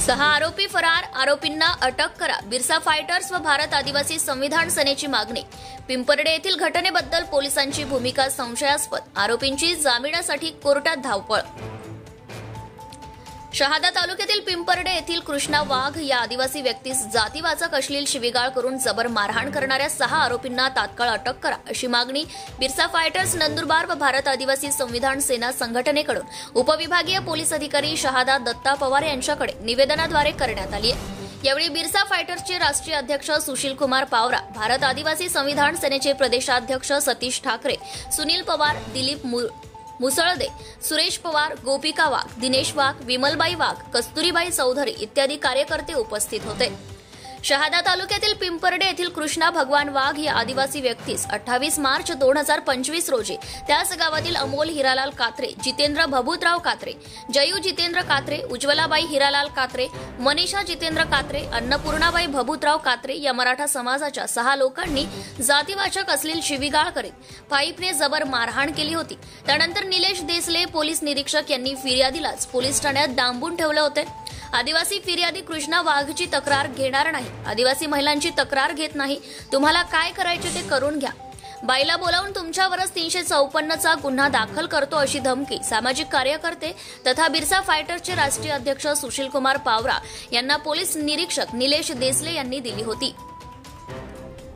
6 आरोपी फरार, आरोपींना अटक करा. बिरसा फायटर्स व भारत आदिवासी संविधान सेनेची मागणी. पिंपरडे येथील घटनेबद्दल पोलिसांची भूमिका संशयास्पद. आरोपींची जामिनासाठी कोर्टात धावपळ. शहादा तालुक्यातील पिंपरडे येथील कृष्णा वाघ या आदिवासी व्यक्तीस जातीवाचक अश्लील शिवीगाळ करून जबर मारहाण करणाऱ्या 6 आरोपींना तात्काळ अटक करा अशी मागणी बिरसा फायटर्स नंदुरबार व भारत आदिवासी संविधान सेना संघटनेकडून उपविभागीय पोलीस अधिकारी शहादा दत्ता पवार यांच्याकडे निवेदनाद्वारे करण्यात आली आहे. यावेळी बिरसा फायटर्सचे राष्ट्रीय अध्यक्ष सुशील कुमार पावरा, भारत आदिवासी संविधान सेनेचे प्रदेशाध्यक्ष सतीश ठाकरे, सुनील पवार, दिलीप मुसळदे, सुरेश पवार, गोपिका वाघ, दिनेश वाघ, विमलबाई वाघ, कस्तुरीबाई चौधरी इत्यादी कार्यकर्ते उपस्थित होते. शहादा तालुक्यातील पिंपरडे येथील कृष्णा भगवान वाघ या आदिवासी व्यक्तीस 28 मार्च 2025 रोजी त्याच गावातील अमोल हिरालाल कात्रे, जितेंद्र भभूतराव कात्रे, जयू जितेंद्र कात्रे, उज्ज्वलाबाई हिरालाल कात्रे, मनीषा जितेंद्र कात्रे, अन्नपूर्णाबाई भभूतराव कात्रे या मराठा समाजाच्या 6 लोकांनी जातीवाचक अश्लील शिवीगाळ करीत पाईपने जबर मारहाण केली होती. त्यानंतर निलेश देसले पोलीस निरीक्षक यांनी फिर्यादीलाच पोलीस ठाण्यात डांबून ठेवले होते. आदिवासी फिर्यादी कृष्णा वाघची तक्रार घेणार नाही, आदिवासी महिलांची तक्रार घेत नाही, तुम्हाला काय करायचे ते करून घ्या, बाईला बोलावून तुमच्यावरच 354चा गुन्हा दाखल करतो अशी धमकी सामाजिक कार्यकर्ते तथा बिरसा फायटर्सचे राष्ट्रीय अध्यक्ष सुशील कुमार पावरा यांना पोलीस निरीक्षक निलेश देसले यांनी दिली होती.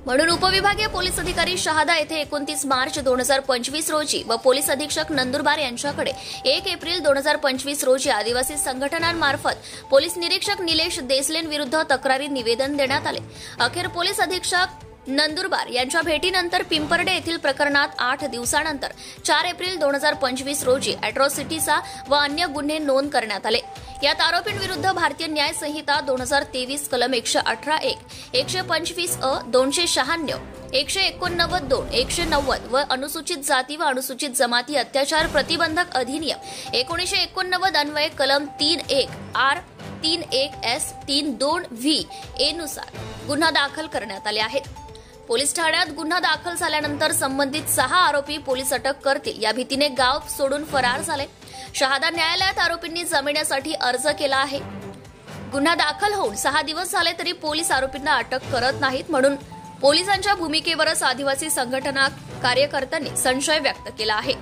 म्हणून उपविभागीय पोलीस अधिकारी शहादा येथे 29 मार्च 2025 रोजी व पोलीस अधीक्षक नंदुरबार यांच्याकडे 1 एप्रिल 2025 रोजी आदिवासी संघटनांमार्फत पोलीस निरीक्षक निलेश देसलेंविरुद्ध तक्रारी निवेदन देण्यात आले. अखेर पोलीस अधीक्षक नंदुरबार यांच्या भेटीनंतर पिंपरडे येथील प्रकरणात 8 दिवसानंतर 4 एप्रिल 2025 रोजी अॅट्रॉसिटीचा व अन्य गुन्हे नोंद करण्यात आले. यात आरोपींविरुद्ध भारतीय न्याय संहिता 2023 कलम 118(1), 125(अ), 296, 189(2), 190 व अनुसूचित जाती व अनुसूचित जमाती अत्याचार प्रतिबंधक अधिनियम 1989 अन्वये कलम 3(1)(r), 3(1)(s), 3(2)(v) ए नुसार गुन्हा दाखल करण्यात आले आहेत. पोलीस ठाण्यात गुन्हा दाखल झाल्यानंतर संबंधित 6 आरोपी पोलीस अटक करतील या भीतीने गाव सोडून फरार झाले. शहादा न्यायालयात आरोपींनी जामिनासाठी अर्ज केला आहे. गुन्हा दाखल होऊन 6 दिवस झाले तरी पोलीस आरोपींना अटक करत नाहीत, म्हणून पोलिसांच्या भूमिकेवरच आदिवासी संघटना कार्यकर्त्यांनी संशय व्यक्त केला आहे.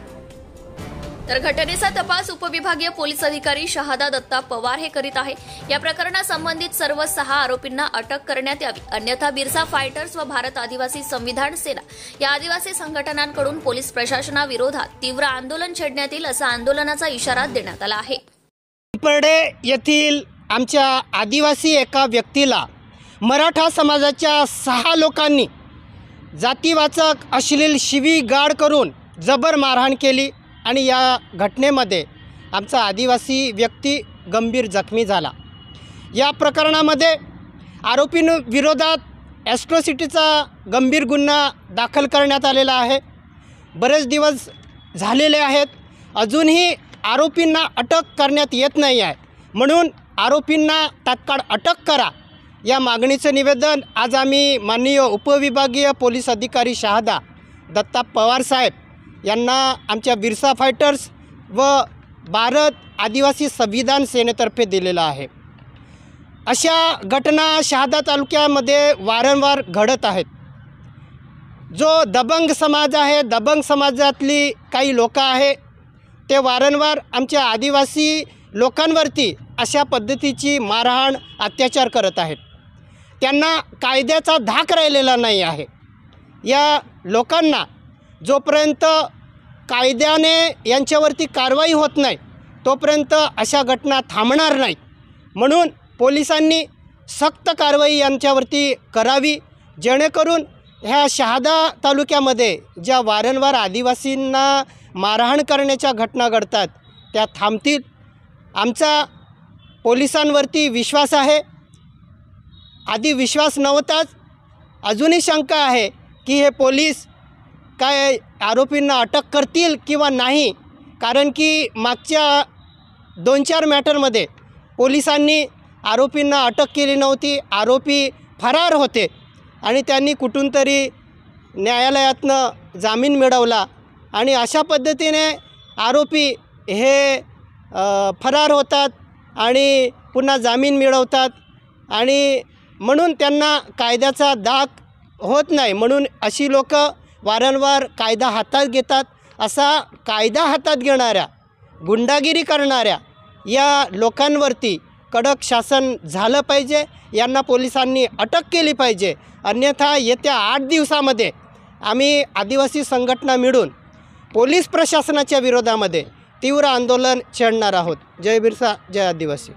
तर घटनेचा तपास उपविभागीय पोलीस अधिकारी शहादा दत्ता पवार हे करीत आहे. या प्रकरणासंबंधित सर्व 6 आरोपींना अटक करण्यात यावी, अन्यथा बिरसा फायटर्स व भारत आदिवासी संविधान सेना या आदिवासी संघटनांकडून पोलीस प्रशासनाविरोधात तीव्र आंदोलन छेडण्यात येईल असा आंदोलनाचा इशारा देण्यात आला आहे. पिंपरडे येथील आमच्या आदिवासी एका व्यक्तीला मराठा समाजाच्या 6 लोकांनी जातीवाचक अश्लील शिवीगाळ करून जबर मारहाण केली आणि या घटनेमध्ये आमचा आदिवासी व्यक्ती गंभीर जखमी झाला. या प्रकरणामध्ये आरोपींविरोधात ॲट्रॉसिटीचा गंभीर गुन्हा दाखल करण्यात आलेला आहे. बरेच दिवस झालेले आहेत, अजूनही आरोपींना अटक करण्यात येत नाही आहे. म्हणून आरोपींना तात्काळ अटक करा या मागणीचं निवेदन आज आम्ही माननीय उपविभागीय पोलीस अधिकारी शहादा दत्ता पवार साहेब यांना आमच्या बिरसा फायटर्स व भारत आदिवासी संविधान सेनेतर्फे दिलेला आहे. अशा घटना शहादा तालुक्यामध्ये वारंवार घडत आहेत. जो दबंग समाज आहे, दबंग समाजातली काही लोक आहे, ते वारंवार आमच्या आदिवासी लोकांवरती अशा पद्धतीची मारहाण अत्याचार करत आहेत. त्यांना कायद्याचा धाक राहिलेला नाही आहे. या लोकांना जोपर्यंत कायद्याने यांच्यावरती कारवाई होत नाही तोपर्यंत अशा घटना थांबणार नाहीत. म्हणून पोलिसांनी सक्त कारवाई यांच्यावरती करावी, जेणेकरून ह्या शहादा तालुक्यामध्ये ज्या वारंवार आदिवासींना मारहाण करण्याच्या घटना घडतात त्या थांबतील. आमचा पोलिसांवरती विश्वास आहे. आधी विश्वास नव्हताच, अजूनही शंका आहे की हे पोलीस काय आरोपींना अटक करतील किंवा नाही, कारण की मागच्या 2-4 मॅटरमध्ये पोलिसांनी आरोपींना अटक केली नव्हती. आरोपी फरार होते आणि त्यांनी कुठून तरी न्यायालयातनं जामीन मिळवला आणि अशा पद्धतीने आरोपी हे फरार होतात आणि पुन्हा जामीन मिळवतात आणि म्हणून त्यांना कायद्याचा धाक होत नाही, म्हणून अशी लोक वारंवार कायदा हातात घेतात. असा कायदा हातात घेणाऱ्या, गुंडागिरी करणाऱ्या या लोकांवरती कडक शासन झालं पाहिजे. यांना पोलिसांनी अटक केली पाहिजे. अन्यथा येत्या 8 दिवसामध्ये आम्ही आदिवासी संघटना मिळून पोलीस प्रशासनाच्या विरोधामध्ये तीव्र आंदोलन छेडणार आहोत. जय बिरसा, जय आदिवासी.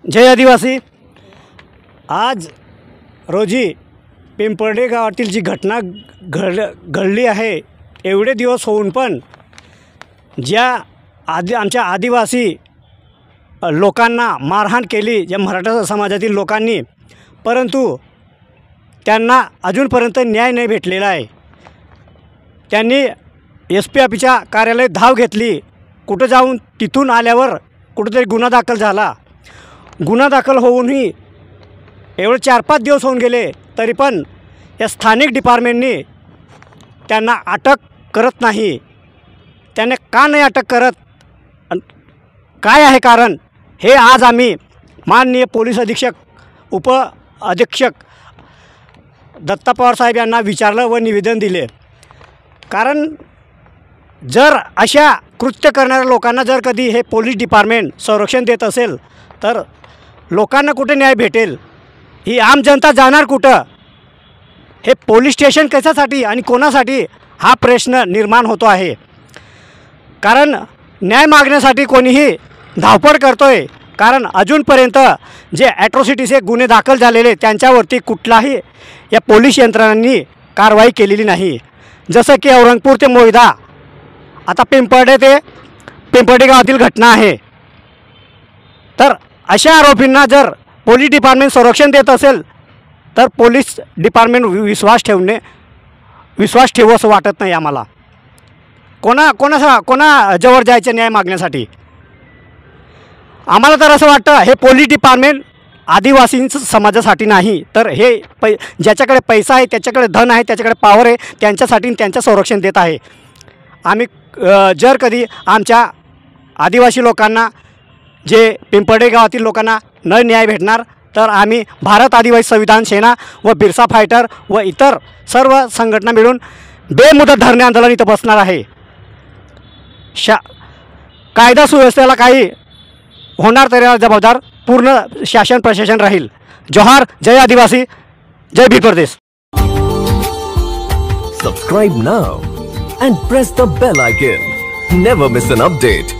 जय आदिवासी. आज रोजी पिंपर्डे गावातील जी घटना घडली आहे, एवढे दिवस होऊन पण ज्या आमच्या आदिवासी लोकांना मारहाण केली ज्या मराठा समाजातील लोकांनी, परंतु त्यांना अजूनपर्यंत न्याय नाही भेटलेला आहे. त्यांनी SP ऑफिसच्या कार्यालयात धाव घेतली. कुठं जाऊन तिथून आल्यावर कुठंतरी गुन्हा दाखल झाला. गुन्हा दाखल होऊनही एवढे 4-5 दिवस होऊन गेले, तरी पण या स्थानिक डिपार्टमेंटनी त्यांना अटक करत नाही. त्याने का नाही अटक करत, काय आहे कारण, हे आज आम्ही माननीय पोलीस अधीक्षक, अधीक्षक दत्ता पवार साहेब यांना विचारलं व निवेदन दिले. कारण जर अशा कृत्य करणाऱ्या लोकांना जर कधी हे पोलीस डिपार्टमेंट संरक्षण देत असेल, तर लोकांना कुठे न्याय भेटेल? ही आम जनता जाणार कुठं? हे पोलीस स्टेशन कशासाठी आणि कोणासाठी, हा प्रश्न निर्माण होतो आहे. कारण न्याय मागण्यासाठी कोणीही धावपळ करतो आहे. कारण अजूनपर्यंत जे ॲट्रॉसिटीचे गुन्हे दाखल झालेले त्यांच्यावरती कुठलाही या पोलीस यंत्रणांनी कारवाई केलेली नाही. जसं की औरंगपूर ते मोयदा, आता पिंपर्डे गावातील घटना आहे. तर अशा आरोपींना जर पोलीस डिपार्टमेंट संरक्षण देत असेल, तर पोलीस डिपार्टमेंट विश्वास ठेवू असं वाटत नाही आम्हाला. कोणाजवळ जायचं न्याय मागण्यासाठी? आम्हाला तर असं वाटतं हे पोलीस डिपार्टमेंट आदिवासींचं समाजासाठी नाही, तर हे ज्याच्याकडे पैसा आहे, त्याच्याकडे धन आहे, त्याच्याकडे पॉवर आहे, त्यांच्यासाठी त्यांचं संरक्षण देत आहे. आम्ही जर कधी आमच्या आदिवासी लोकांना, जे पिंपर्डे गावातील लोकांना न न्याय भेटणार, तर आम्ही भारत आदिवासी संविधान सेना व बिरसा फायटर व इतर सर्व संघटना मिळून बेमुदत धरणे आंदोलन इथं बसणार आहे. कायदा सुव्यवस्थेला काही होणार तरी जबाबदार पूर्ण शासन प्रशासन राहील. जोहार. जय आदिवासी, जय भील प्रदेश. Subscribe now and press the bell icon. Never miss an update.